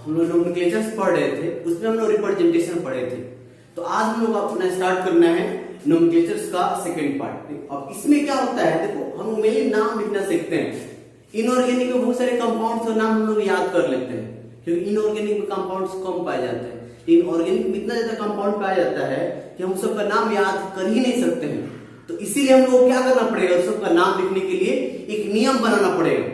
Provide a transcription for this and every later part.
हम लोग नोमेनक्लेचर्स पढ़ रहे थे, उसमें हम लोग रिप्रेजेंटेशन पढ़े थे। तो आज हम लोग अपना स्टार्ट करना है नोमेनक्लेचर्स का सेकंड पार्ट। अब इसमें क्या होता है, देखो हम मेनली नाम लिखना सीखते हैं। इनऑर्गेनिक में बहुत सारे कंपाउंड्स और नाम हम लोग याद कर लेते हैं, क्योंकि इनऑर्गेनिक में कंपाउंड्स कम पाए जाते हैं। लेकिन ऑर्गेनिक में इतना ज्यादा कंपाउंड पाया जाता है कि हम सबका नाम याद कर ही नहीं सकते हैं। तो इसीलिए हम लोग क्या करना पड़ेगा, उस सबका नाम लिखने के लिए एक नियम बनाना पड़ेगा।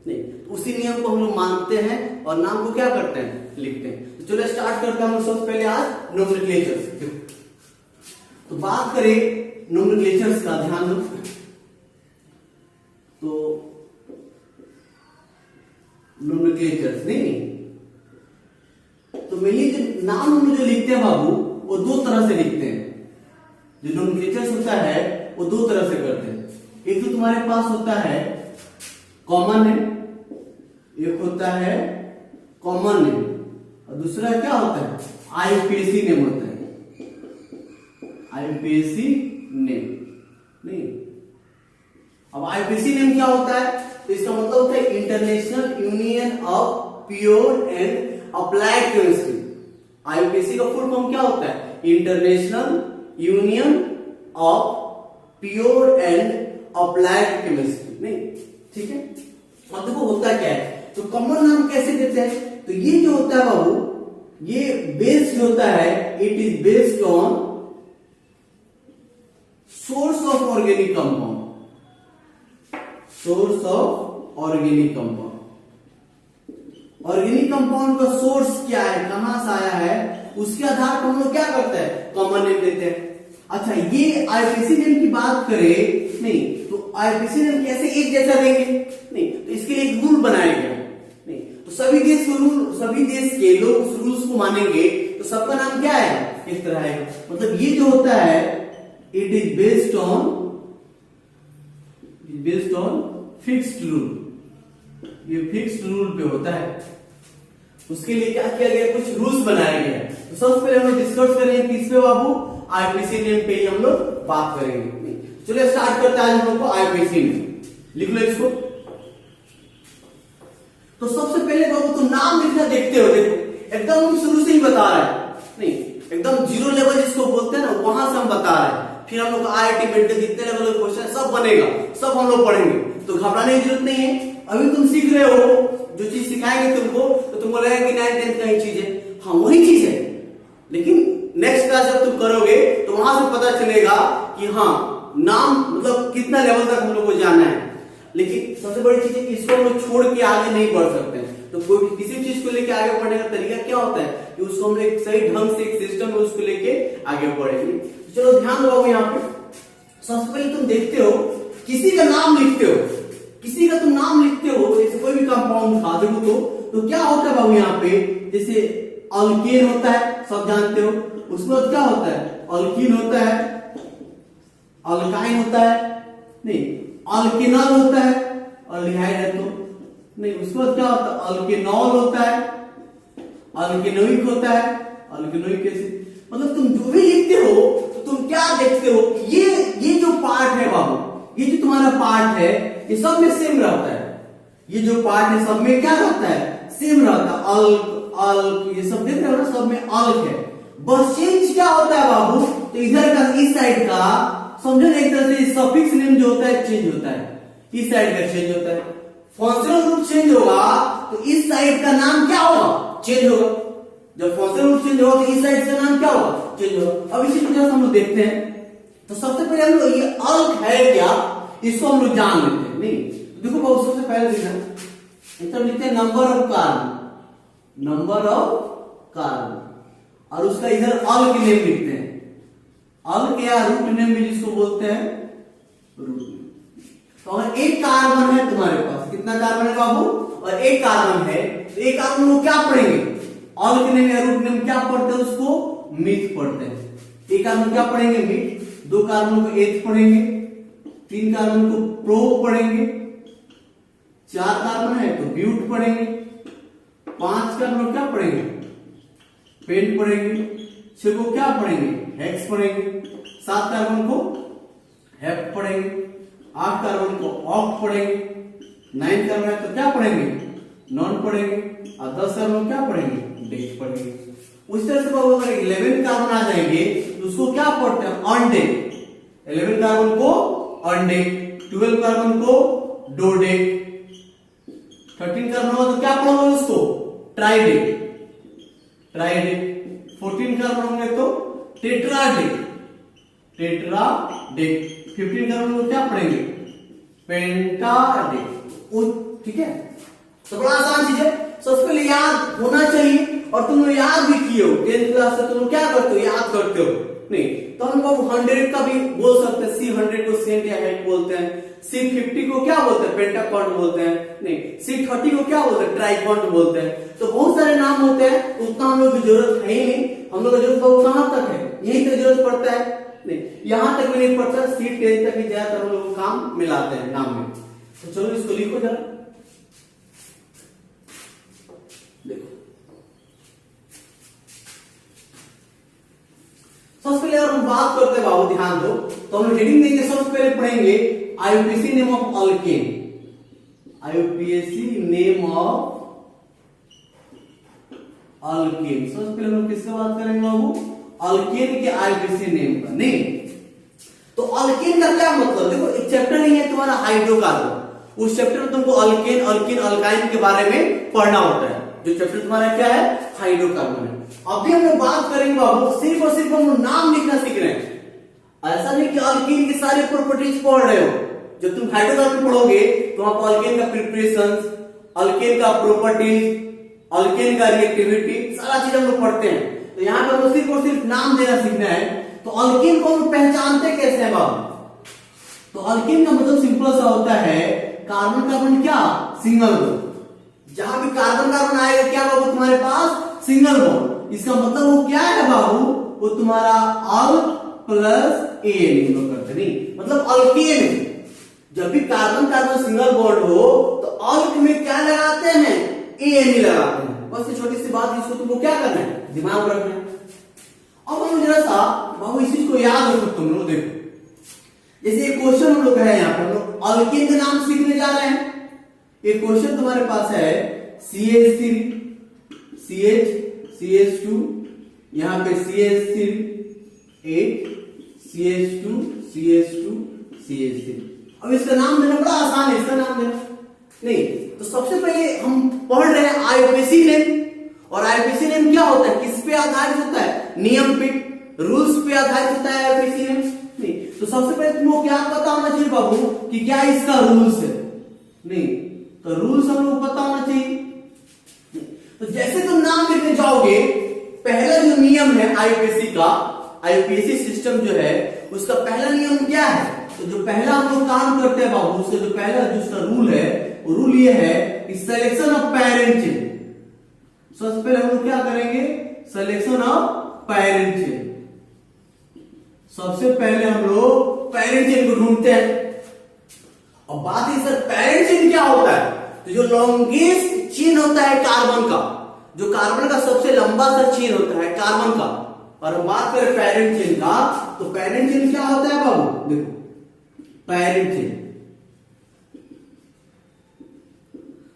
नहीं तो उसी नियम को हम लोग मानते हैं और नाम को क्या करते हैं, लिखते हैं। तो चलो स्टार्ट करते हैं हम सबसे पहले आज नोमेनक्लेचर्स। तो बात करें नोमेनक्लेचर्स का, ध्यान दो। तो नोमेनक्लेचर्स नहीं, तो मेनली जो नाम हम जो लिखते हैं बाबू, वो दो तरह से लिखते हैं। जो नोमेनक्लेचर्स होता है वो दो तरह से करते हैं। एक तो तुम्हारे पास होता है कॉमन नेम, एक होता है कॉमन नेम, और दूसरा क्या होता है, आईपीसी नेम होता है। आईपीसी नेम नहीं, अब आईपीसी नेम क्या होता है, तो इसका मतलब होता है international union of pure and applied chemistry. IPC का फुल फॉर्म क्या होता है, international union of pure and applied chemistry. नहीं, ठीक है। अब देखो होता क्या है, तो कॉमन नाम कैसे देते हैं, तो ये जो होता है बाबू, ये बेस्ड होता है, it is based on source of organic compound. Source of organic compound, organic compound का सोर्स क्या है, कहां से आया है, उसके आधार पर हम लोग क्या करते हैं, कॉमन नेम देते हैं। अच्छा, ये आईपीसी नेम की बात करें, नहीं तो आईपीसी नेम कैसे एक जैसा देंगे, नहीं तो इसके लिए एक रूल बनाया गया। नहीं तो सभी देश के रूल, सभी देश के लोग उस रूल्स को मानेंगे, तो सबका नाम क्या है, इस तरह है। मतलब ये जो होता है, it is based on fixed rule, ये फिक्स्ड रूल पे होता है। उसके लिए क्या किया गया, कुछ रूल्स बनाए गए। तो सबसे पहले हम लोग डिस्कस करेंगे किस पे बाबू, आईपीसी नेम पे ही हम लोग बात करेंगे। चलिए स्टार्ट करते हैं आज हम लोग को आईपीसी नेम, लिख लो इसको। तो सबसे पहले बाबू तो नाम लिखना देखते हो, देखो एकदम हम शुरू से ही बता रहे हैं, नहीं एकदम जीरो लेवल जिसको बोलते हैं ना, वहां से हम बता रहे हैं। फिर हम लोग आईआईटी मेडिकल जितने लेवल के क्वेश्चन सब बनेगा, सब हम लोग पढ़ेंगे, तो घबराने की जरूरत नहीं है। अभी तुम सीख रहे हो, जो चीज सिखाएंगे तुमको, तो तुमको लगेगा कि 9th-10th का ही चीज है। हाँ वही चीज है, लेकिन नेक्स्ट क्लास जब तुम करोगे तो वहां से पता चलेगा कि हाँ नाम मतलब कितना लेवल तक हम लोग को जाना है। लेकिन सबसे बड़ी चीज है कि इसको हम लोग छोड़ के आगे नहीं बढ़ सकते हैं। तो कोई भी किसी चीज को लेके आगे बढ़ने का तरीका क्या होता है कि उसको हम लोग एक सही ढंग से एक सिस्टम में उसको लेके आगे बढ़ेंगे। चलो ध्यान दो यहाँ पे, सबसे पहले तुम देखते हो किसी का नाम लिखते हो, किसी का तुम नाम लिखते हो, जैसे कोई भी कंपाउंड खा देखो तो क्या होता है बाबू यहाँ पे, जैसे अल्केन होता है, सब जानते हो। उसके बाद क्या होता है, अल्कीन होता है, अल्काइन होता है, नहीं अल्किनॉल होता है, अल्डिहाइड है तो नहीं। उसके बाद क्या होता है, अल्किनॉल होता है, अल्किनोइक होता है, अल्किनोइक एसिड। मतलब तुम जो भी लिखते हो तो तुम क्या देखते हो, ये जो पार्ट है बाबू, ये जो तुम्हारा पार्ट है, ये सब में सेम रहता है। ये जो पार्ट है सब में क्या रहता है, सेम रहता है। अल्क अल्क ये सब देख रहे हो ना, सब में अल्क है। बस चेंज क्या होता है बाबू, तो इधर का इस साइड का समझो ना, एक तरह से सफिक्स नेम जो होता है चेंज होता है, इस साइड का चेंज होता है। फंक्शनल ग्रुप चेंज होगा तो इस साइड का नाम क्या होगा, चेंज होगा। जब फंक्शनल ग्रुप चेंज होगा तो इस साइड का नाम क्या होगा, चेंज होगा। अब इसी वजह से हम लोग देखते हैं, तो सबसे पहले हम लोग ये अल्क है क्या, इसको हम लोग जान लेते हैं। नहीं देखो बाबू, सबसे पहले देखना, लिखते हैं number of carbon, number of carbon, और उसका इधर अल्क नेम लिखते हैं। अल्क या रूट नेम भी जिसको बोलते हैं, रूट नेम। तो अगर एक कार्बन है तुम्हारे पास, कितना कार्बन है बाबू, और एक कार्बन है, तो एक कार्बन को क्या पढ़ेंगे, अल्क नेम या रूट नेम क्या पढ़ते हैं, उसको मीथ पढ़ते हैं। एक कार्बन क्या पढ़ेंगे, मीथ। दो कार्बन को एथ पढ़ेंगे, तीन कार्बन को प्रो पढ़ेंगे, चार कार्बन है तो ब्यूट पढ़ेंगे, पांच कार्बन क्या पढ़ेंगे, पेंट पढ़ेंगे, छह को क्या पढ़ेंगे, हेक्स पढ़ेंगे, सात कार्बन को हेप पढ़ेंगे, आठ कार्बन को ऑक्ट पढ़ेंगे, 9 कार्बन है तो क्या पढ़ेंगे, नॉन पढ़ेंगे और 10 कार्बन क्या पढ़ेंगे, डेट पढ़ेंगे। उस तरह से बाबू अगर 11 कार्बन आ जाएंगे तो उसको क्या पढ़ते हैं, ऑन डेट। 11 कार्बन को ऑन डेट, 12 कार्बन को डो डेट, 13 कार्बन होगा तो क्या पढ़ोगे उसको, tridec, tridec. 14 carbon होंगे तो tetradec, tetradec. 15 carbon को क्या पढ़ेंगे, पेंटा डेट। ठीक है, तो बड़ा आसान चीज है, सबसे पहले याद होना चाहिए। और तुम लोग याद भी किए हो 10th क्लास से, तुम लोग क्या करते हो, याद करते हो नहीं। तो हम लोग 100 का भी बोल सकते हैं, C100 को सेंट या हेड बोलते हैं, C50 को क्या बोलते हैं, पेंटाकॉन्ट बोलते हैं, नहीं C30 को क्या बोलते हैं, ट्राइकॉन्ट बोलते हैं। तो बहुत सारे नाम होते हैं, तो उतना हम लोग की जरूरत है ही नहीं। हम लोग की जरूरत कहां तक है, यही तक जरूरत पड़ता है, नहीं यहां तक भी नहीं पड़ता, C10 तक ही ज्यादातर हम लोग काम मिलाते हैं नाम में। तो चलो इसको लिखो जरा, देखो सबसे पहले अगर हम बात करते हैं बाबू, ध्यान दो, तो हम हेडिंग देंगे, सबसे पहले पढ़ेंगे IUPAC name of alkane, IUPAC name of alkane. सबसे पहले हम लोग किससे बात करेंगे बाबू, अल्केन के आईयूपीएसी नेम का। नहीं तो अल्केन का क्या मतलब, देखो एक चैप्टर नहीं है तुम्हारा हाइड्रोकार्बन, उस चैप्टर में तुमको अल्केन, अल्किन, अल्काइन के बारे में पढ़ना होता है। जो चैप्टर तुम्हारा क्या है, हाइड्रोकार्बन है। अभी हम लोग बात करेंगे बाबू, सिर्फ और सिर्फ हम लोग नाम लिखना सीख रहे हैं। ऐसा नहीं कि अल्कीन की सारी प्रॉपर्टीज पढ़ रहे हो। जब तुम हाइड्रोकार्बन पढ़ोगे तो वहां पर अल्केन का प्रिपरेशंस, अल्केन का प्रॉपर्टीज, अल्केन का रिएक्टिविटी, सारा चीज हम लोग पढ़ते हैं। तो यहाँ पर हम लोग सिर्फ और सिर्फ नाम देना सीखना है। तो अल्केन को हम पहचानते कैसे हैं बाबू, तो अल्केन का मतलब सिंपल सा होता है, कार्बन कार्बन क्या, सिंगल बॉन्ड। जहां भी कार्बन कार्बन आएगा क्या बाबू तुम्हारे पास, सिंगल बॉन्ड। इसका मतलब वो क्या है बाबू, वो तुम्हारा अल्क प्लस एन करते नहीं, मतलब अल्केन। जब भी कार्बन कार्बन सिंगल बॉन्ड हो तो अल्क में क्या लगाते हैं, एन ही लगाते हैं। बस ये छोटी सी बात, इसको तुमको क्या करना है, दिमाग में रखना है। अब हम जरा सा बाबू इस चीज को याद रखो तुम लोग। देखो जैसे एक क्वेश्चन हम लोग है, यहाँ पर हम लोग अल्केन के नाम सीखने जा रहे हैं। एक क्वेश्चन तुम्हारे पास है, CH3 CH CH2, यहां पे CH3 8 CH2 CH2 CH3। अब इसका नाम देना बड़ा आसान है, इसका नाम देना नहीं। तो सबसे पहले हम पढ़ रहे हैं आईयूपीएसी नेम, और आईयूपीएसी नेम क्या होता है, किस पे आधारित होता है, नियम पे, रूल्स पे आधारित होता है आईयूपीएसी नेम। नहीं तो सबसे पहले तुमको क्या पता होना चाहिए बाबू कि क्या इसका रूल्स है, नहीं तो रूल्स हम लोग पता होना चाहिए। तो जैसे तुम नाम लिखने जाओगे, पहला जो नियम है आईयूपीएसी का, आईयूपीएसी सिस्टम जो है उसका पहला नियम क्या है, तो जो पहला हम लोग काम करते हैं बाबू, उसका जो पहला जो उसका रूल है, वो रूल ये है कि सिलेक्शन ऑफ पेरेंट चेन। सबसे पहले हम लोग क्या करेंगे, सिलेक्शन ऑफ पेरेंट चेन। सबसे पहले हम लोग पेरेंट चेन को ढूंढते हैं। अब बात है सर पेरेंट चेन क्या होता है, तो जो लॉन्गेस्ट चेन होता है कार्बन का, जो कार्बन का सबसे लंबा सा चेन होता है कार्बन का, और हम बात करें पेरेंट चेन का, तो पेरेंट चेन क्या होता है बाबू, देखो parent chain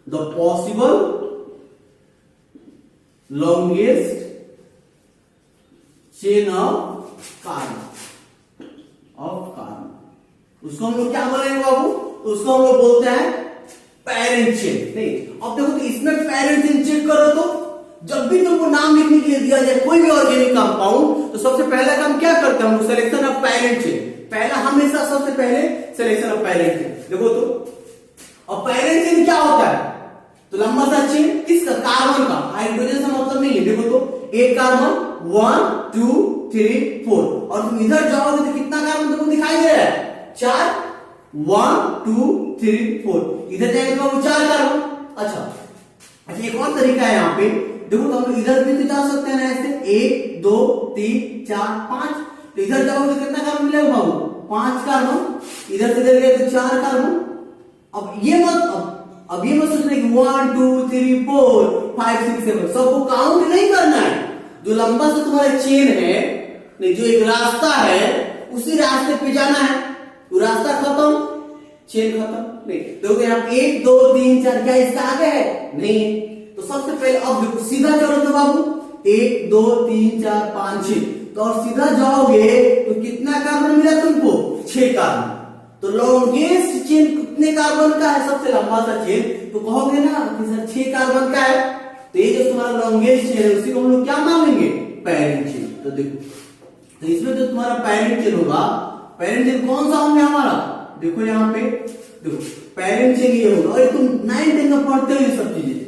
the possible longest chain of carbon, उसको हम लोग क्या बोलेंगे बाबू, उसको हम लोग बोलते हैं पेरेंट चेन। नहीं अब देखो तो इसमें पेरेंट चेन चेक करो, तो जब भी तुमको नाम लिखने के लिए दिया जाए कोई भी ऑर्गेनिक कंपाउंड, तो सबसे पहला काम क्या करते हैं हम, सिलेक्शन ऑफ पेरेंट चेन। पहला हमेशा सबसे पहले सिलेक्शन ऑफ पेरेंट चेन। देखो तो अब पेरेंट चेन क्या होता है, तो लंबा सा चेन किसका, कार्बन का, हाइड्रोजन से मतलब नहीं है। देखो तो एक कार्बन 1 2 3 4, और तुम इधर जाओगे तो कितना कार्बन तुमको दिखाई दे रहा है, 4 1 2 3 4, इधर जाएंगे तो 4 कार्बन। अच्छा एक और तरीका है यहाँ पे, देखो तो हम लोग इधर भी तो जा सकते हैं ऐसे, 1 2 3 4 5, तो इधर जाओगे तो कितना कार्बन मिलेगा बाबू, 5 कार्बन। इधर से इधर गए तो 4 कार्बन। अब ये मत सोचना कि 1 2 3 4 5 6 7 सबको काउंट नहीं करना है। जो लंबा सा तुम्हारा चेन है, नहीं जो एक रास्ता है, उसी रास्ते पे जाना है। वो रास्ता खत्म, चेन खत्म। नहीं देखो यहाँ 1 2 3 4 क्या इसका आगे है? नहीं है। तो सबसे पहले अब देखो सीधा चलो तो बाबू 1 2 3 4 5 6, तो और सीधा जाओगे तो कितना कार्बन मिला तुमको? 6 कार्बन। तो लॉन्गेस्ट चेन कितने कार्बन का है? सबसे लंबा सा चेन, तो कहोगे ना कि सर 6 कार्बन का है। तो ये जो तुम्हारा लॉन्गेस्ट चेन है उसी को हम लोग क्या मान लेंगे? Parent chain. तो देखो तो इसमें जो तुम्हारा पैरेंट चेन होगा, पैरेंट चेन कौन सा होंगे हमारा? देखो यहाँ पे देखो पैरेंट चेन ये होगा। और तुम 9th 10th में पढ़ते हो ये सब चीजें,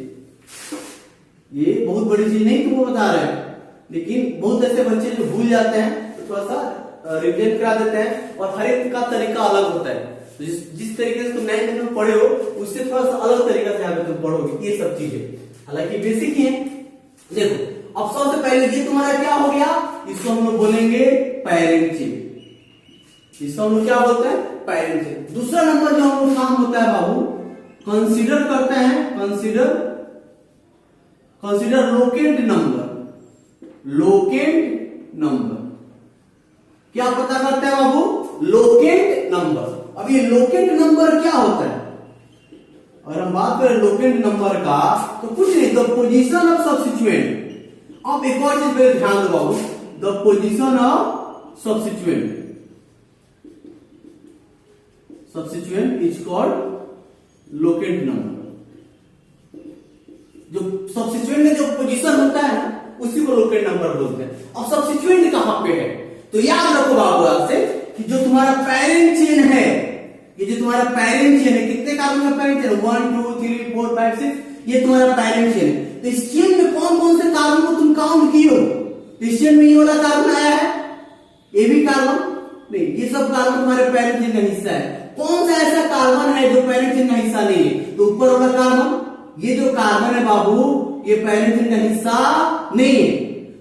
ये बहुत बड़ी चीज नहीं तुमको बता रहे हैं, लेकिन बहुत ऐसे बच्चे जो भूल जाते हैं तो थोड़ा सा रिविजन करा देते हैं। और हर एक का तरीका अलग होता है, तो जिस तरीके से तुम 9th 10th में पढ़े हो उससे थोड़ा सा अलग तरीका से यहाँ पे तुम पढ़ोगे ये सब चीजें, हालांकि बेसिक ही है। देखो अब सबसे पहले ये तुम्हारा क्या हो गया? इसको हम लोग बोलेंगे पैरेंट चेन। इसको हम लोग क्या बोलते हैं? Parent chain. दूसरा नंबर जो हम लोग काम होता है बाबू, कंसीडर करते हैं, consider locant number. Locant number क्या पता करते हैं बाबू? Locant number. अब ये लोकेंट नंबर क्या होता है? अगर हम बात करें लोकेंट नंबर का तो कुछ नहीं, द पोजीशन ऑफ सब्स्टिट्यूएंट। अब एक और चीज पे ध्यान दो बाबू, the position of substituent. Substituent is called locant number. जो सब्स्टिट्यूएंट में जो पोजीशन होता है उसी को लोकेंट नंबर बोलते हैं। अब सब्स्टिट्यूएंट कहां पे है? तो याद रखो बाबू आपसे कि जो तुम्हारा पैरेंट चेन है, ये जो तुम्हारा पैरेंट चेन है, कितने कार्बन का पैरेंट चेन? 1 2 3 4 5 6, ये तुम्हारा पैरेंट चेन है। तो इस चेन में कौन कौन से कार्बन को तुम काउंट किए हो? इस चेन में ये वाला कार्बन आया है, ये भी कार्बन नहीं, ये सब कार्बन तुम्हारे पैरेंट चेन का हिस्सा है। कौन सा ऐसा कार्बन है जो पैरेंट चेन का हिस्सा नहीं है? तो ऊपर वाला कार्बन, ये जो कार्बन है बाबू ये पैरेंट चेन का हिस्सा नहीं है।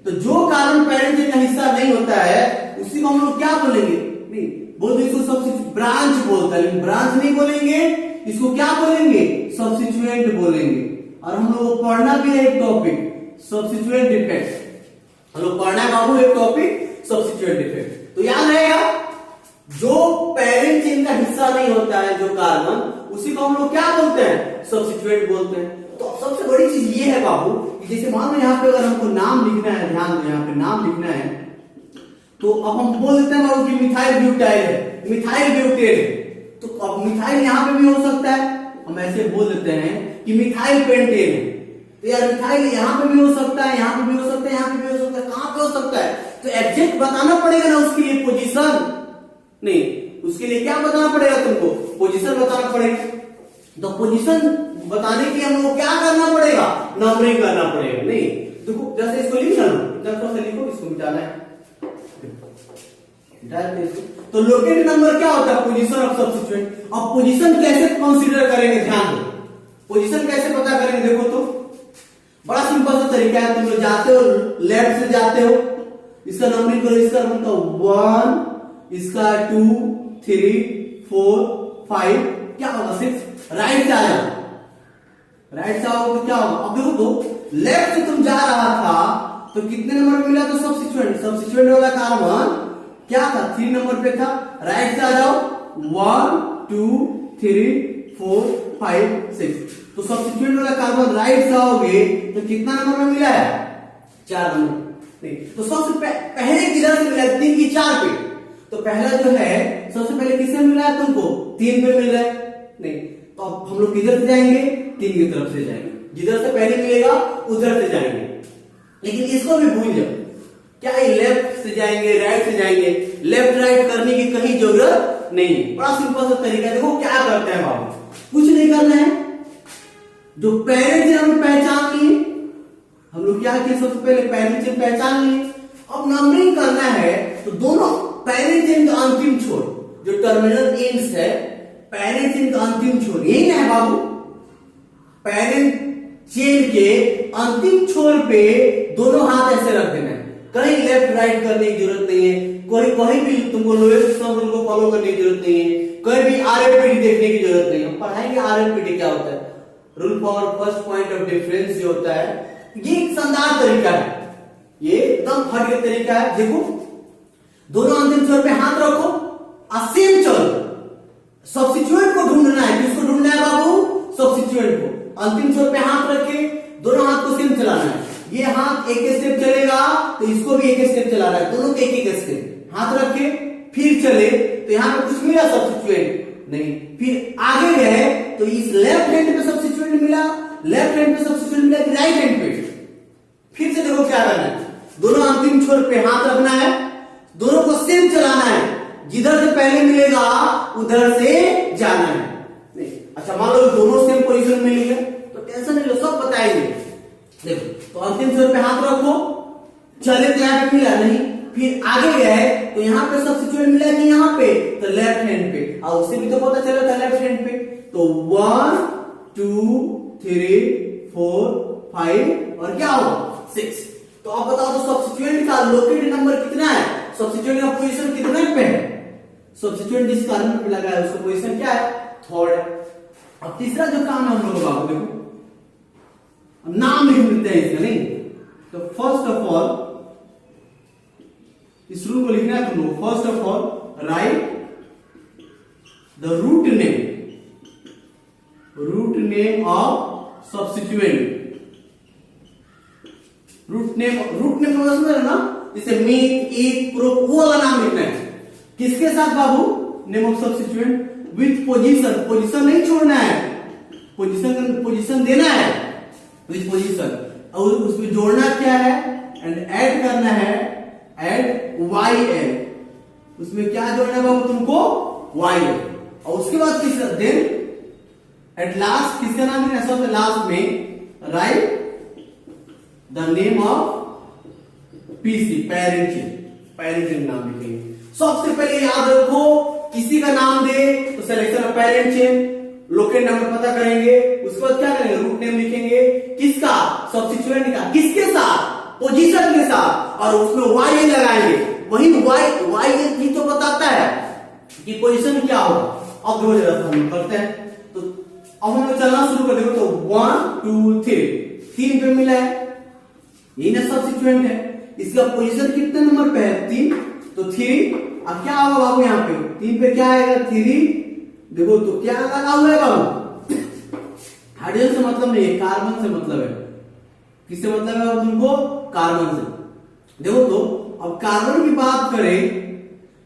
तो जो कार्बन पैरेंट चेन का हिस्सा नहीं होता है उसी को हम लोग क्या बोलेंगे? नहीं बोलते इसको सब्स्टिट्यूएंट ब्रांच बोलता है, ब्रांच नहीं बोलेंगे, इसको क्या बोलेंगे? सब्स्टिट्यूएंट बोलेंगे। और हम लोग पढ़ना भी है एक टॉपिक सब्स्टिट्यूएंट इफेक्ट, हम लोग पढ़ना है बाबू एक टॉपिक सब्स्टिट्यूएंट इफेक्ट। तो याद रहेगा जो पैरेंट चेन का हिस्सा नहीं होता है जो कार्बन, उसी को हम लोग क्या बोलते हैं? सब्स्टिट्यूएंट बोलते हैं। तो सबसे बड़ी चीज ये है बाबू कि जैसे मान लो यहाँ पे अगर हमको नाम लिखना है, ध्यान दो यहाँ पे नाम लिखना है, तो अब हम बोल देते हैं बाबू कि मिथाइल ब्यूटाइल है, मिथाइल ब्यूटेन है। तो अब मिथाइल यहाँ पे भी हो सकता है, हम ऐसे बोल देते हैं कि मिथाइल पेंटेन है। तो यार मिथाइल यहाँ पे भी हो सकता है, यहाँ पे भी हो सकता है, यहाँ पे भी हो सकता है, कहां पे हो सकता है? तो एग्जैक्ट बताना पड़ेगा ना उसके लिए पोजीशन, नहीं उसके लिए क्या बताना पड़ेगा तुमको? पोजीशन बताना पड़ेगा। तो पोजीशन बताने के लिए हम लोग क्या करना पड़ेगा? नंबरिंग करना पड़ेगा। नहीं देखो जैसे इसको लिख लो, इधर से लिखो, इसको मिटाना है। तो लोकेट नंबर क्या होता है? Position of substituent. अब पोजीशन कैसे कंसीडर करेंगे? ध्यान दो, पोजीशन कैसे पता करेंगे? देखो तो बड़ा सिंपल सा तरीका है। तुम लोग जाते हो लेफ्ट से जाते हो, इसका नंबरिंग करो, इसका मतलब 1, इसका 2 3 4 5, क्या होगा 6। राइट से आ जाओ, राइट से आओ तो क्या होगा? अब देखो तो लेफ्ट से तुम जा रहा था तो कितने नंबर मिला? तो सब्स्टिट्यूएंट, सब्स्टिट्यूएंट वाला कार्बन क्या था? 3 नंबर पे था। राइट से आ जाओ 1 2 3 4 5 6, तो सब्स्टिट्यूएंट वाला कार्बन राइट से आओगे तो कितना नंबर में मिला है? 4 नंबर। नहीं तो सबसे पहले किधर से मिला? 3 की 4 पे। तो पहला जो है सबसे पहले किससे मिला है तुमको? 3 पे मिल रहा है। नहीं तो अब हम लोग किधर से जाएंगे? 3 की तरफ से जाएंगे, जिधर से पहले मिलेगा उधर से जाएंगे। लेकिन इसको भी भूल जाओ, क्या ये लेफ्ट से जाएंगे राइट से जाएंगे? लेफ्ट राइट करने की कहीं जरूरत नहीं है, बड़ा सिंपल सा तरीका है। देखो क्या करते हैं बाबू, कुछ नहीं करना है। जो पैरेंट चेन हमने पहचान लिए, हम लोग क्या किए? सबसे पहले पैरेंट चेन पहचान लिए। अब नंबरिंग करना है तो दोनों पैरेंट चेन का अंतिम छोर जो टर्मिनल एंड्स है, पैरेंट चेन का अंतिम छोर यही ना है बाबू। पैरेंट चेन के अंतिम छोर पे दोनों हाथ ऐसे रख देना है, कहीं लेफ्ट राइट करने की जरूरत नहीं है, कहीं भी तुमको लोएस्ट सम रूल को फॉलो करने की जरूरत नहीं है, कहीं भी आरएफपीडी देखने की जरूरत नहीं है। पढ़ाएंगे आरएफपीडी क्या होता है, rule for first point of difference जो होता है, ये एक शानदार तरीका है, ये एकदम हट के तरीका है। देखो दोनों अंतिम छोर पे हाथ रखो और सेम चलो, सब्स्टिट्यूएंट को ढूंढना है। किसको ढूंढना है बाबू? सब्स्टिट्यूएंट को। अंतिम छोर पे हाथ रखे, दोनों हाथ को सेम चलाना है। ये हाथ एक स्टेप चलेगा तो इसको भी एक स्टेप चलाना है, दोनों के एक स्टेप। हाथ रखे फिर चले तो यहाँ पे कुछ मिला सब्स्टिट्यूएंट नहीं, फिर आगे गए तो इस लेफ्ट हैंड पे सब्स्टिट्यूएंट मिला, लेफ्ट हैंड पे सब्स्टिट्यूएंट मिला कि राइट हैंड पे। फिर से देखो क्या करना है, दोनों अंतिम छोर पे हाथ रखना है, दोनों को सेम चलाना है, जिधर से पहले मिलेगा उधर से जाना है। नहीं अच्छा, मान लो दोनों सेम पोजीशन में लिए तो टेंशन नहीं लो, सब बताएंगे। देखो तो अंतिम छोर पे हाथ रखो, चले तो यहाँ पे मिला नहीं, फिर आगे गए तो यहाँ पे सब्स्टिट्यूएंट मिला कि यहाँ पे, तो लेफ्ट हैंड पे, और उससे भी तो पता चला था लेफ्ट हैंड पे। तो 1 2 3 4 5 और क्या होगा 6। तो आप बताओ तो सब्स्टिट्यूएंट का लोकेटेड नंबर कितना है, सब्स्टिट्यूएंट का पोजीशन कितने पे है? सब्स्टिट्यूएंट जिस कार्बन पे लगा है उसका पोजीशन क्या है? थर्ड है। अब तीसरा जो काम है हम लोग बाबू देखो, नाम लिख लेते हैं इसका। नहीं तो फर्स्ट ऑफ ऑल इस रूल को लिखना है तुम लोग। First of all write the root name of substituent. Root name का समझ रहे ना, जैसे मीट ईट प्रूफ, वो वाला नाम लिखना है। किसके साथ बाबू? Name of substituent with position. Position नहीं छोड़ना है, पोजीशन देना है विथ पोजीशन, और उसमें जोड़ना क्या है एंड ऐड करना है, ऐड YL। उसमें क्या जोड़ना है बाबू तुमको? YL। और उसके बाद किसका? देन एट लास्ट किसका नाम लिखना है? सबसे लास्ट में right the name of PC, parent नाम लिखेंगे। सबसे पहले याद रखो, किसी का नाम दे तो selection of parent chain, locate number पता करेंगे, उसके बाद क्या करेंगे? रूट नेम लिखेंगे। किसका? सब्स्टिट्यूएंट का। किसके साथ? पोजीशन के साथ, और उसमें YL लगाएंगे। वही YL भी तो बताता है कि पोजीशन क्या होगा। अब दो जरा हम करते हैं, तो अब हम लोग चलना शुरू कर। देखो तो 1 2 3 पे मिला है, यही ना सब्स्टिट्यूएंट है। इसका पोजीशन कितने नंबर पे है? 3, तो 3। अब क्या होगा बाबू? यहाँ पे 3 पे क्या आएगा? 3। देखो तो क्या लगा हुआ है बाबू? हाइड्रोजन से मतलब नहीं है, कार्बन से मतलब है। किससे मतलब है तुमको? कार्बन से। देखो तो अब कार्बन की बात करें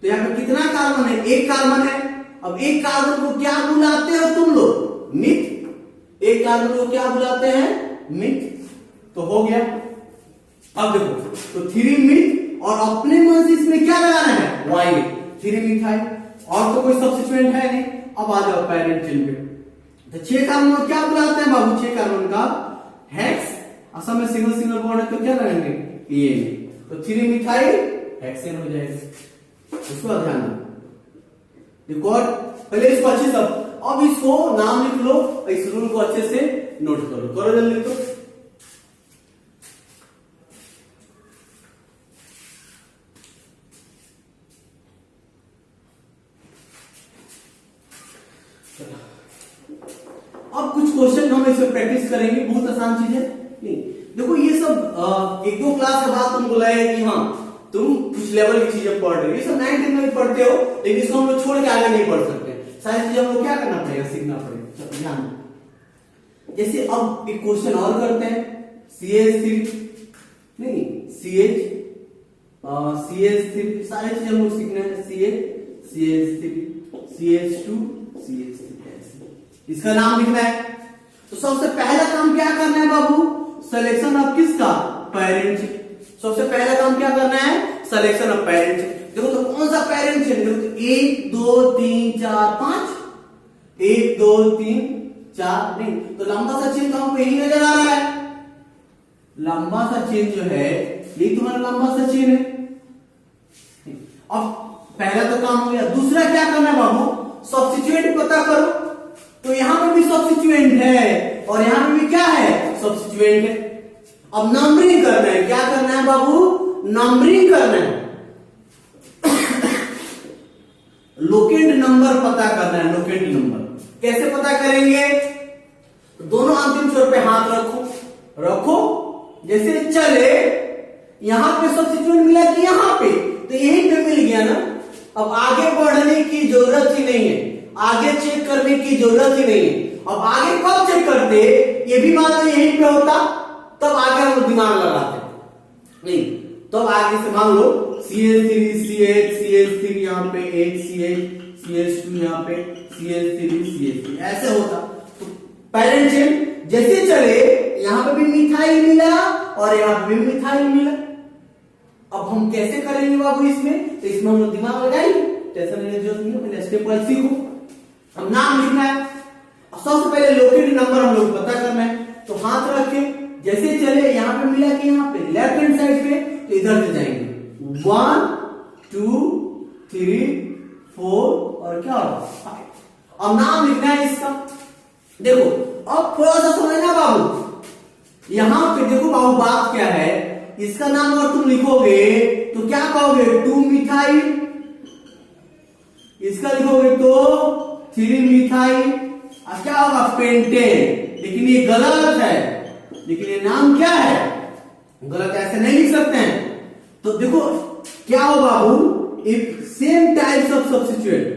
तो यहाँ पे कितना कार्बन है? एक कार्बन है। अब एक कार्बन को क्या बुलाते हो तुम लोग? मिथ। एक कार्बन को क्या बुलाते हैं? मिथ। तो हो गया। अब देखो तो 3 मिथ, और अपने मन से इसमें क्या लगाना है? YL। 3 मिथाइल, और तो कोई सब्स्टिट्यूएंट है नहीं। अब आ जाओ पेरेंट चेन पे, तो 6 कार्बन को क्या बुलाते हैं बाबू? 6 कार्बन का हेक्स। असल में सिंगल बॉन्ड है तो क्या लगाएंगे? ये। तो 3 मिथाइल हेक्सेन हो जाएगा। उसको ध्यान दो, पहले इसको अच्छे से, अब इसको नाम लिख लो, इस रूल को अच्छे से नोट करो। करो जल्दी। तो अब कुछ क्वेश्चन हम इसमें प्रैक्टिस करेंगे, बहुत आसान चीज है। नहीं देखो ये सब 1-2 क्लास के बाद तुमको लगेगा कि हाँ तुम कुछ लेवल की चीजें पढ़ रहे हो। ये सब 9th में भी पढ़ते हो, लेकिन इसको हम लोग छोड़ के आगे नहीं पढ़ सकते। सारी चीजें हम लोग क्या करना पड़ेगा? सीखना पड़ेगा। चलो ध्यान दो। जैसे अब एक क्वेश्चन और करते हैं। CH3 नहीं CH3 सारी चीजें हम लोग सीखना है। CH3 CH2 CH3 इसका नाम लिखना है। तो सबसे पहला काम क्या करना है बाबू? सिलेक्शन ऑफ किसका? पेरेंट। सबसे पहला काम क्या करना है? Selection of parent. देखो तो कौन सा पेरेंट है? देखो तो 1 2 3 4 5, 1 2 3 4, नहीं तो लंबा सा चेन तो हमको यही नजर आ रहा है। लंबा सा चेन जो है यही तुम्हारा लंबा सा चेन है। अब पहला तो काम हो गया। दूसरा क्या करना है बाबू? सब्स्टिट्यूएंट पता करो। तो यहां पे भी सब्स्टिट्यूएंट है और यहां पे भी क्या है? सब्स्टिट्यूएंट है। अब नंबरिंग करना है। क्या करना है बाबू? नंबरिंग करना है। लोकेट नंबर पता करना है। लोकेट नंबर कैसे पता करेंगे? दोनों अंतिम छोर पे हाथ रखो, जैसे चले यहां पे सब्स्टिट्यूएंट मिला कि यहां पे, तो यहीं पे मिल गया ना। अब आगे बढ़ने की जरूरत ही नहीं है। आगे चेक करने की जरूरत ही नहीं है। अब आगे कब चेक करते, ये भी मान लो यहीं पे होता, तब आगे हम दिमाग लगाते नहीं। तब आगे से मान लो CH3 CH CH3 यहाँ पे एक CH CH2 यहाँ पे CH3 CH3 ऐसे होता। तो पैरेंट चेन जैसे चले यहाँ पे भी मिथाइल मिला और यहाँ पे भी मिथाइल मिला। अब हम कैसे करेंगे बाबू इसमें, तो इसमें हम लोग दिमाग लगाएंगे, टेंशन लेने की जरूरत नहीं है। पहले स्टेप वाइज सीखो। अब नाम लिखना है, सबसे पहले लोकेटिव नंबर हम लोग पता करना है। तो हाथ रख के जैसे चले यहाँ पे मिला कि यहाँ पे लेफ्ट हैंड साइड पे, तो इधर से जाएंगे 1 2 3 4 और क्या होगा 5। अब नाम लिखना है इसका। देखो अब थोड़ा सा समझना बाबू, यहाँ पे देखो बाबू बात क्या है, इसका नाम अगर तुम लिखोगे तो क्या कहोगे 2 मिथाइल, इसका लिखोगे तो 3 मिथाइल, अब क्या होगा पेंटेन। लेकिन ये गलत है, लेकिन ये नाम क्या है, गलत ऐसे नहीं लिख सकते हैं। तो देखो क्या हो बाबू, if same types of substituent,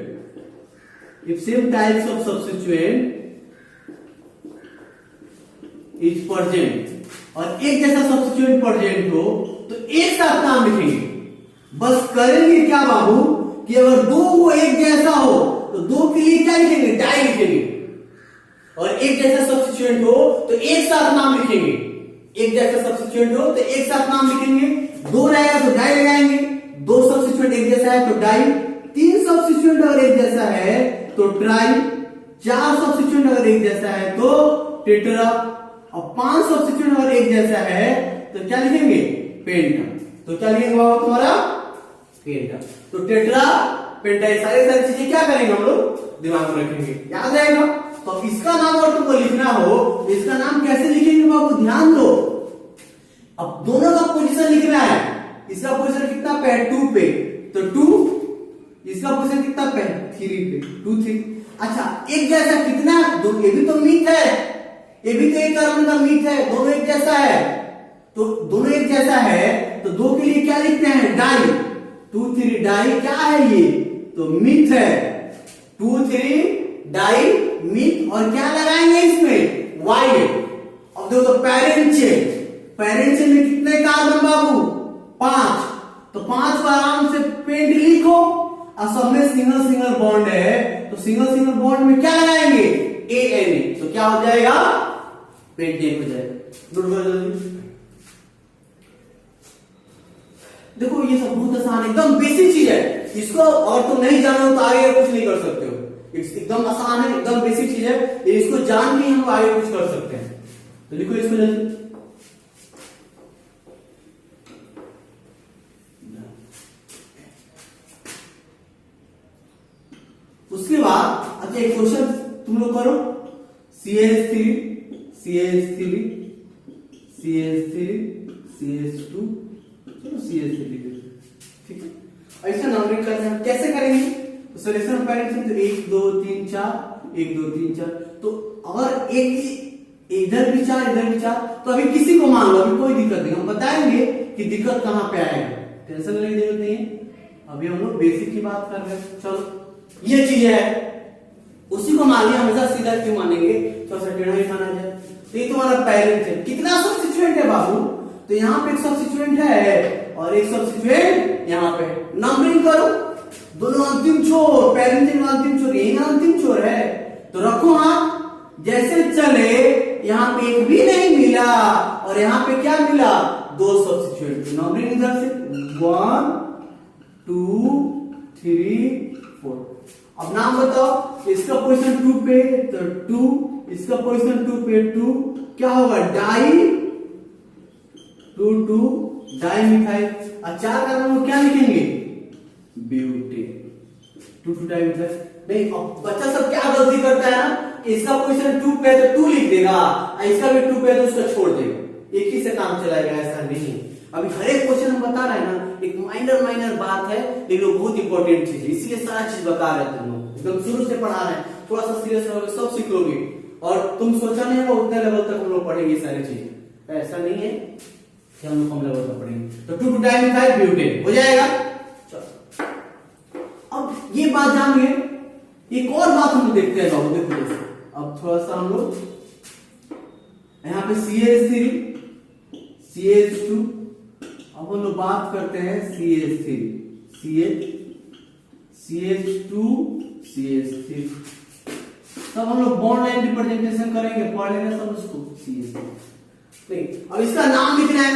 if same types of substituent is present, और एक जैसा सब्स्टिट्यूएंट प्रेजेंट हो तो एक साथ नाम लिखेंगे। बस करेंगे क्या बाबू कि अगर दो को एक जैसा हो तो दो के लिए क्या लिखेंगे, डाई लिखेंगे, और एक जैसा सब्स्टिट्यूएंट हो तो एक साथ नाम लिखेंगे। एक जैसा सब्स्टिट्यूएंट हो तो एक साथ नाम लिखेंगे, दो रहेगा तो डाई लगाएंगे, दो सब्स्टिट्यूएंट एक जैसा है तो डाई, तीन सब्स्टिट्यूएंट अगर एक जैसा है तो ट्राई, चार सब्स्टिट्यूएंट अगर एक जैसा है तो टेट्रा, और 5 सब्स्टिट्यूएंट अगर एक जैसा है तो क्या लिखेंगे, पेंटा। तो क्या लिखेंगे बाबा तुम्हारा, पेंटा। तो टेट्रा पेंटा ये सारी चीजें क्या करेंगे हम लोग दिमाग में रखेंगे, याद रहेगा। तो इसका नाम अगर तुमको लिखना हो तो इसका नाम कैसे लिखेंगे बाबू, ध्यान दो। अब दोनों का पोजीशन लिखना है, इसका पोजीशन कितना पे है 2 पे, तो 2, इसका पोजीशन कितना पे 3 पे, 2 3। अच्छा एक जैसा कितना, ये भी तो मीट है, ये भी तो एक कार्बन का मीट है, दोनों एक जैसा है। तो दोनों एक जैसा है तो दो के लिए क्या लिखते हैं, डाई, 2 3 डाई क्या है ये, तो मीट है, 2 3 डाई मीट, और क्या लगाएंगे इसमें, वाई। अब देखो तो पेरेंट चेन में कितने कार्बन बाबू, 5, तो 5 को आराम से पेंट लिखो, और सब में सिंगल सिंगल बॉन्ड है तो सिंगल सिंगल बॉन्ड में क्या लगाएंगे, ANA, तो क्या हो जाएगा, पेंटेन हो जाएगा। देखो ये सब बहुत आसान, एकदम बेसिक चीज है, इसको और तुम नहीं जानो तो आगे कुछ नहीं कर सकते हो। एकदम आसान है, एकदम बेसिक चीज है, इसको जान के हम आगे कुछ कर सकते हैं। तो लिखो इसको जल्दी। उसके बाद अच्छा एक क्वेश्चन तुम लोग करो, CH3 CH3 CH3 CH2 CH3, ठीक है। ऐसा नंबरिंग करना है, कैसे करेंगे, तो सिलेक्शन ऑफ पेरेंट्स तो 1 2 3 4 1 2 3 4। तो अगर एक इधर भी 4 इधर भी 4, तो अभी किसी को मान लो, अभी कोई दिक्कत नहीं, हम बताएंगे कि दिक्कत कहां पे आएगा, टेंशन लेने की जरूरत नहीं है। अभी हम लोग बेसिक की बात कर रहे हैं। चलो ये चीज है, उसी को मान लिया, हमेशा सीधा क्यों मानेंगे, थोड़ा सा टेढ़ा ही माना जाए। तो ये तुम्हारा पेरेंट है, कितना सब्स्टिट्यूएंट है बाबू, तो यहाँ पे एक सब्स्टिट्यूएंट है और एक सब्स्टिट्यूएंट यहाँ पे, नंबरिंग करो, दोनों अंतिम छोर, पेरेंट में अंतिम छोर, यही अंतिम छोर है, तो रखो हाथ, जैसे चले यहाँ पे एक भी नहीं मिला और यहाँ पे क्या मिला, 2 सब्स्टिट्यूएंट, नंबरिंग इधर से 1 2 3 4। अब नाम बताओ, इसका पोजीशन 2 पे तो 2, इसका पोजीशन 2 पे 2, क्या होगा, डाई 2 2 डाई मिथाइल, और 4 कार्बन को क्या लिखेंगे, ब्यूटेन, 2 2 डाई मिथाइल। नहीं, अब बच्चा सब क्या गलती करता है ना, इसका पोजीशन 2 पे तो 2 लिख देगा, इसका भी 2 पे तो उसका छोड़ देगा, एक ही से काम चलाएगा, ऐसा नहीं। अभी हर एक क्वेश्चन हम बता रहे हैं ना, एक माइनर बात है लेकिन वो बहुत इंपॉर्टेंट चीज है, इसलिए सारा चीज बता रहे हैं, तुम लोग एकदम शुरू से पढ़ा रहे हैं, थोड़ा सा सीरियस रहोगे सब सीख लोगे, और तुम सोचा नहीं होगा उतने लेवल तक हम लोग पढ़ेंगे सारी चीजें, ऐसा नहीं है कि हम लोग कम लेवल तक पढ़ेंगे। तो 2 2 डाइमिथाइल ब्यूटेन हो जाएगा। चलो अब ये बात जान गए, एक और बात हम देखते हैं बाबू, देखो जैसे अब थोड़ा सा हम लोग यहाँ पे CH3 CH2, अब हम लोग बात करते हैं CH3 CH2 CH3, तब हम लोग बॉन्ड लाइन रिप्रेजेंटेशन करेंगे, पढ़ लेना सब उसको CH3। अब इसका नाम लिखना है,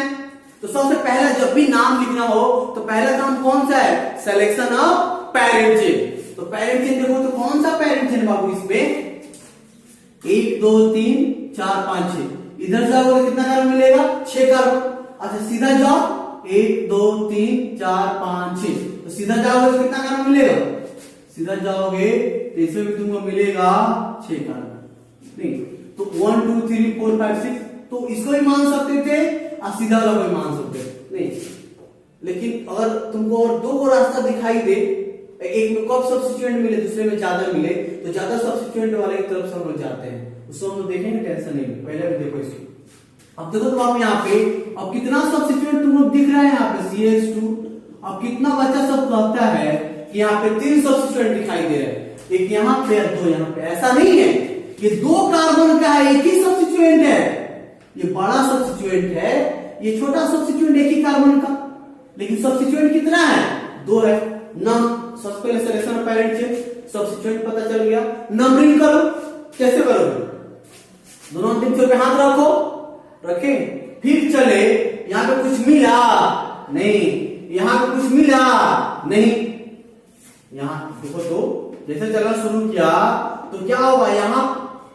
तो सबसे पहला जब भी नाम लिखना हो तो पहला काम कौन सा है, सिलेक्शन ऑफ पेरेंट चेन। तो पेरेंट चेन देखो तो कौन सा पेरेंट चेन बाबू, इसमें 1 2 3 4 5 6, इधर जाओगे तो कितना कार्बन मिलेगा, 6 कार्बन। अच्छा सीधा जाओ 1 2 3 4 5 6, तो सीधा जाओगे तो कितना कार्बन मिलेगा, सीधा जाओगे तो इसमें भी तुमको मिलेगा 6 कार्बन। नहीं तो 1 2 3 4 5 6, तो इसको भी मान सकते थे और सीधा वाला को भी मान सकते थे। नहीं लेकिन अगर तुमको और दो को रास्ता दिखाई दे, एक में कब सब्स्टिट्यूएंट मिले दूसरे में ज्यादा मिले, तो ज्यादा सब्स्टिट्यूएंट वाले की तरफ से हम लोग जाते हैं, उसको हम लोग देखेंगे, टेंशन नहीं। पहले भी देखो इसको, अब देखो तो आप यहाँ पे अब कितना सब्स्टिट्यूएंट तुमको दिख रहा है यहाँ पे CH2, अब कितना बच्चा सब कहता है कि यहाँ पे 3 सब्स्टिट्यूएंट दिखाई दे रहे हैं, एक यहाँ पे 2 यहाँ पे। ऐसा नहीं है कि 2 कार्बन का है, एक ही सब्स्टिट्यूएंट है, ये बड़ा सब्स्टिट्यूएंट है, ये छोटा सब्स्टिट्यूएंट एक ही कार्बन का, लेकिन सब्स्टिट्यूएंट कितना है, 2 है। नम सबसे पहले selection of parent chain, substituent पता चल गया, नंबरिंग करो, कैसे करोगे, दोनों अंतिम छोर पे हाथ रखो, रखे, फिर चले, यहाँ पे कुछ मिला नहीं, यहाँ पे कुछ मिला नहीं, यहाँ देखो तो जैसे चलना शुरू किया तो क्या होगा, यहाँ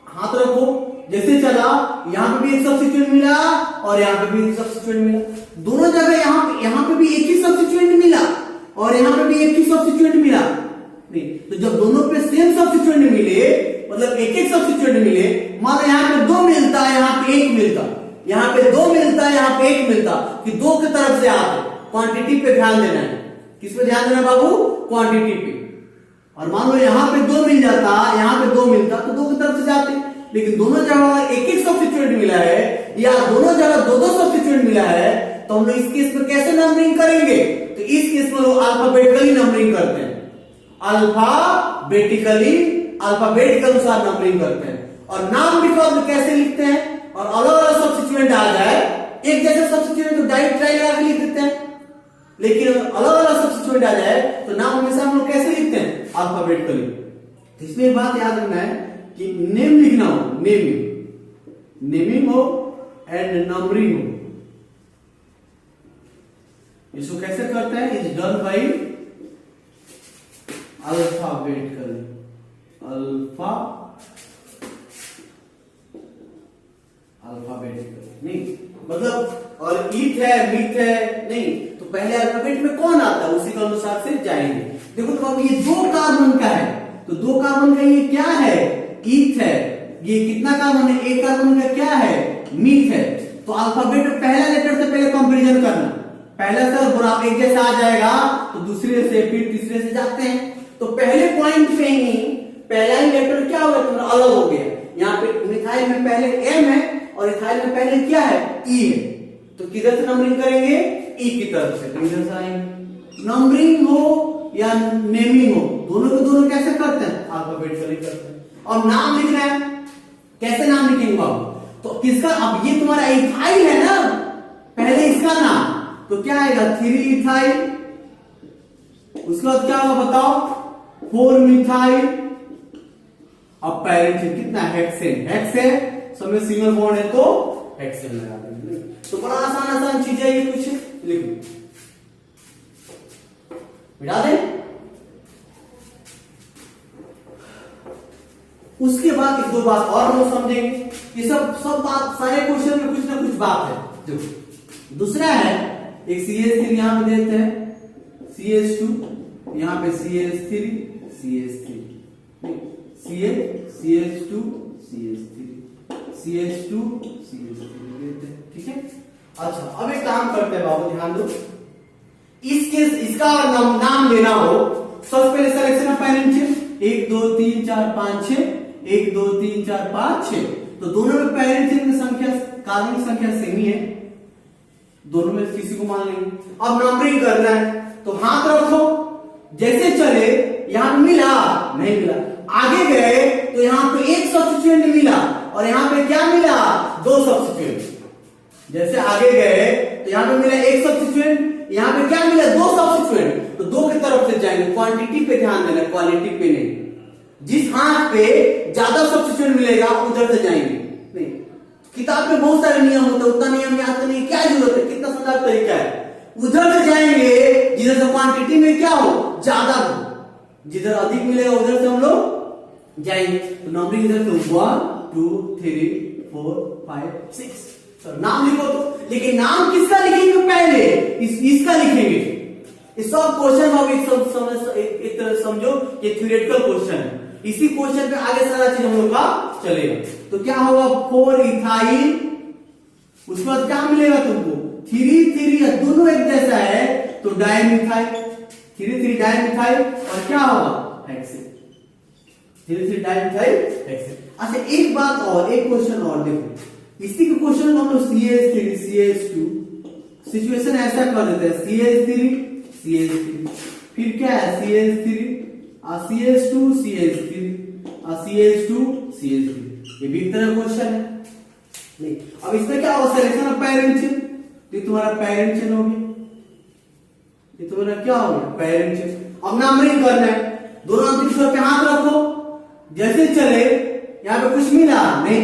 हाथ रखो, जैसे चला यहाँ पे भी एक सब्स्टिट्यूएंट मिला और यहाँ पे भी एक सब्स्टिट्यूएंट मिला, दोनों जगह यहाँ पे भी एक ही सब्स्टिट्यूएंट मिला और यहाँ पे भी एक ही सब्स्टिट्यूएंट मिला। नहीं तो जब दोनों पे सेम सब्स्टिट्यूएंट मिले, मतलब एक एक सब्स्टिट्यूएंट मिले, मान लो यहाँ पे 2 मिलता है, यहाँ पे 1 मिलता, यहाँ पे 2 मिलता है, यहाँ पे 1 मिलता, कि 2 की तरफ से आते, क्वांटिटी पे ध्यान देना है, किस पे ध्यान देना है बाबू, क्वांटिटी पे। और मान लो यहाँ पे 2 मिल जाता, यहाँ पे 2 मिलता, तो 2 की तरफ से जाते, लेकिन दोनों जगह एक एक सब्स्टिट्यूएंट मिला है या दोनों जगह 2 सब्स्टिट्यूएंट मिला है, तो हम लोग इस केस में कैसे नंबरिंग करेंगे, तो इस केस में लोग अल्फाबेटिकली नंबरिंग करते हैं, अल्फाबेटिकल अनुसार नंबरिंग करते हैं। और नाम लिखो कैसे लिखते हैं, और अलग अलग सब्स्टिट्यूएंट आ जाए, एक जैसे सब्स्टिट्यूएंट तो डाइट ट्राई लगा के लिख देते हैं, लेकिन अलग अलग सब्स्टिट्यूएंट आ जाए तो नाम हमेशा हम लोग कैसे लिखते हैं, अल्फाबेटिकली। तो इसमें एक बात याद रखना है कि नेम लिखना हो, नेमिंग हो एंड नंबरिंग हो, इसको कैसे करते हैं, is done by alphabetically, alphabetically. नहीं मतलब और ईथ है मीथ है नहीं, तो पहले अल्फाबेट में कौन आता है उसी के अनुसार से जाएंगे। देखो तो अब ये 2 कार्बन का है, तो 2 कार्बन का ये क्या है, ईथ है, ये कितना कार्बन है, 1 कार्बन का क्या है, मीथ है। तो अल्फाबेट में पहला लेटर से पहले कंपैरिजन करना, पहले से और बुरा एक जैसा आ जाएगा तो दूसरे से फिर तीसरे से जाते हैं, तो पहले पॉइंट पे ही पहला ही लेटर क्या हो गया, तुम्हारा अलग हो गया। यहाँ पे मिथाइल में पहले M है और इथाइल में पहले क्या है, E है, तो किधर से नंबरिंग करेंगे, E की तरफ से, तो इधर से आएंगे। नंबरिंग हो या नेमिंग हो, दोनों के दोनों कैसे करते हैं, अल्फाबेटिकली करते हैं। और नाम लिखना है, कैसे नाम लिखेंगे बाबू, तो किसका, अब ये तुम्हारा इथाइल है ना, पहले इसका नाम, तो क्या आएगा 3 इथाइल, उसके बाद क्या होगा बताओ, 4 मिथाइल, अब पेरेंट कितना, हेक्सेन, हेक्सेन सब में सिंगल बॉन्ड है तो हेक्सेन लगा देंगे। तो बड़ा आसान चीज है ये, कुछ लिखो, मिटा दे। उसके बाद 1-2 बात और हम समझेंगे, ये सब बात सारे क्वेश्चन में कुछ ना कुछ बात है। देखो दूसरा है, एक CH3 यहां पे देते हैं, CH2 यहां पे CH3 CH3 CH2 CH3 CH2 CH3 देते हैं, ठीक है। अच्छा अब एक काम करते हैं बाबू, ध्यान दो, इसका नाम लेना हो, सबसे पहले सिलेक्शन ऑफ पेरेंट चेन, 1 2 3 4 5 6, 1 2 3 4 5 6, तो दोनों में पेरेंट चेन की संख्या, कार्बन की संख्या सेम ही है, दोनों में किसी को मान लेंगे। अब नंबरिंग करना है, तो हाथ रखो, जैसे चले, यहां मिला नहीं मिला, आगे गए तो यहाँ पे एक सब्स्टिट्यूएंट मिला और यहाँ पे क्या मिला, दो सब्स्टिट्यूएंट। जैसे आगे गए तो यहाँ पे मिला एक सब्स्टिट्यूएंट, यहाँ पे क्या मिला, दो सब्स्टिट्यूएंट। तो दो की तरफ से जाएंगे, क्वांटिटी पे ध्यान देना, क्वालिटी पे नहीं। जिस हाथ पे ज्यादा सब्स्टिट्यूएंट मिलेगा उधर से जाएंगे। नहीं, किताब में बहुत सारे नियम होते हैं, उतना नियम याद करने की क्या जरूरत है, कितना सुंदर तरीका है। उधर से जाएंगे जिधर से क्वांटिटी में क्या हो, ज्यादा हो। जिधर अधिक मिलेगा उधर से हम लोग जाएंगे। तो नंबरिंग इधर से 1 2 3 4 5 6। तो नाम लिखो तो, लेकिन नाम किसका लिखेंगे पहले, इसका लिखेंगे। इस सब क्वेश्चन अब एक तरह समझो ये थ्योरेटिकल क्वेश्चन है। इसी क्वेश्चन पे आगे सारा चीज हम लोग का चलेगा। तो क्या होगा, 4 इथाइल, उसके बाद क्या मिलेगा तुमको, 3 3, दोनों एक जैसा है तो डाइमिथाइल, 3 3 डाइमिथाइल, और क्या होगा, हेक्सेन, 3 3 डाइमिथाइल हेक्सेन। अच्छा एक बात और, एक क्वेश्चन और देखो, इसी के क्वेश्चन को हम लोग CH3 CH2 सिचुएशन ऐसा कर देते हैं, CH3 CH3, फिर क्या है CH3 CH2 CH3 CH2 CH3, ये भी एक तरह क्वेश्चन है। नहीं, अब इसमें क्या होगा, सिलेक्शन ऑफ पैरेंट चेन, ये तुम्हारा पैरेंट चेन हो गया, ये तुम्हारा क्या हो गया, पैरेंट चेन। अब नंबरिंग करना है, दोनों अंतिम स्वर पे हाथ रखो, जैसे चले यहाँ पे कुछ मिला नहीं,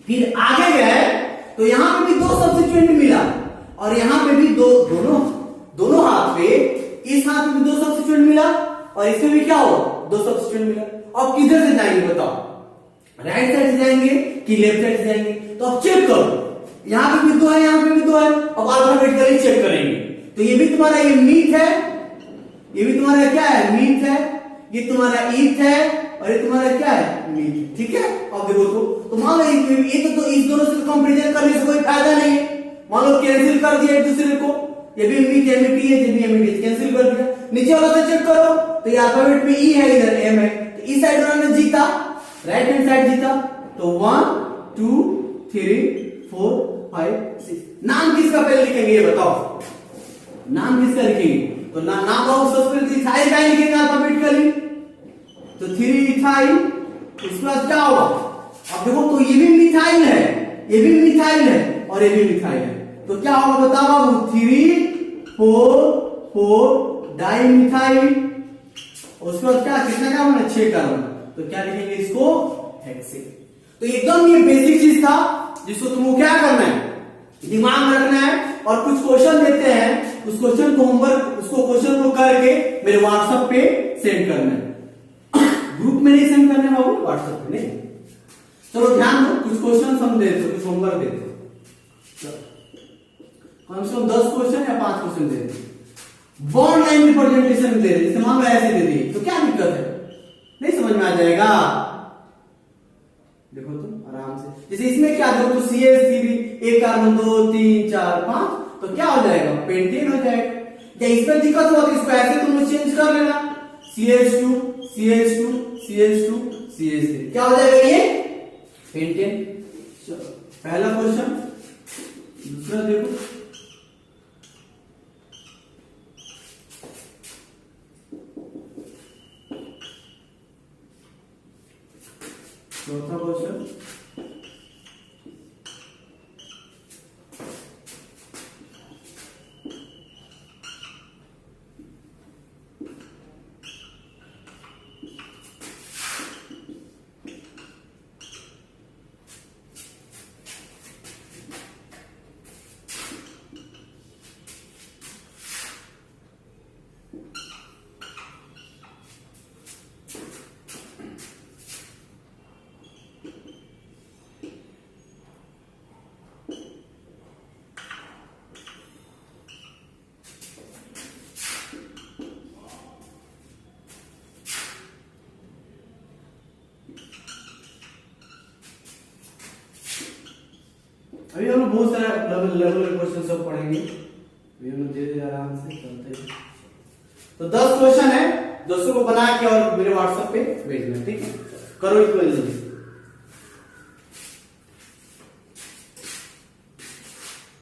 फिर आगे गए तो यहाँ पे भी दो सब्स्टिट्यूएंट मिला और यहाँ पे भी दोनों हाथ पे, इस हाथ में भी दो सब्स्टिट्यूएंट मिला और इसमें भी क्या हो, दो सब्स्टिट्यूएंट मिला। अब किधर से जाएंगे बताओ, राइट साइड से जाएंगे कि लेफ्ट साइड से जाएंगे। तो अब चेक करो, यहाँ पे भी दो है, यहाँ पे भी दो है, अब अल्फाबेटिकली चेक करेंगे। तो ये भी तुम्हारा ये मीट है, ये भी तुम्हारा क्या है, मीट है, ये तुम्हारा ईथ है और ये तुम्हारा क्या है, मीट। ठीक है, अब देखो तो मान लो ये तो इस दोनों से कंपेरिजन करने से कोई फायदा नहीं है। मान लो कैंसिल कर दिया एक दूसरे को, ये भी मीट एमटी है, ये भी एमटी है, कैंसिल कर दिया। नीचे वाला से चेक करो तो ये अल्फाबेट में ई है, इधर एम है, तो इस साइड वाला ने जीता, राइट हैंड साइड जीता। तो 1 2 3 4 5 6। नाम किसका पहले लिखेंगे ये बताओ, नाम किसका लिखेंगे, तो नाम बाबू सबसे पहले इथाइल का लिखेंगे अल्फाबेटिकली, तो 3 इथाइल, उसके बाद क्या होगा, अब देखो तो ये भी मिथाइल है, ये भी मिथाइल है और ये भी मिथाइल है, तो क्या होगा बताओ बाबू, 3 4 4 डाइमिथाइल, उसके बाद क्या, कितना क्या होना, 6 का होना, तो क्या लिखेंगे इसको, हेक्सेन। तो एकदम ये बेसिक चीज था जिसको तुमको क्या करना है, दिमाग में रखना है। और कुछ क्वेश्चन देते हैं, उस क्वेश्चन को होमवर्क, उसको क्वेश्चन को करके मेरे व्हाट्सएप पे सेंड करना है, ग्रुप में नहीं सेंड करने बाबू, व्हाट्सएप पे नहीं। चलो ध्यान दो, कुछ क्वेश्चन हम देते, कुछ होमवर्क देते, कम से कम 10 क्वेश्चन या 5 क्वेश्चन देते। बॉन्ड लाइन रिप्रेजेंटेशन दे रहे, मान लो ऐसे दे दिए तो क्या दिक्कत है, नहीं समझ में आ जाएगा। देखो तो आराम से, जैसे इसमें क्या देखो तो CH3 एक कार्बन 2 3 4 5, तो क्या हो जाएगा, पेंटेन हो जाएगा। या इसमें दिक्कत हुआ तो इसको ऐसे तुम चेंज कर लेना, CH2 CH2 CH2 CH3, क्या हो जाएगा ये, पेंटेन। चलो पहला क्वेश्चन, दूसरा देखो, चौथा क्वेश्चन, अभी हम लोग बहुत सारा लेवल के क्वेश्चन सब पढ़ेंगे, अभी हम लोग धीरे धीरे आराम से चलते हैं। तो 10 क्वेश्चन है, 200 को बना के और मेरे व्हाट्सएप पे भेजना, ठीक है, करो इसको जल्दी।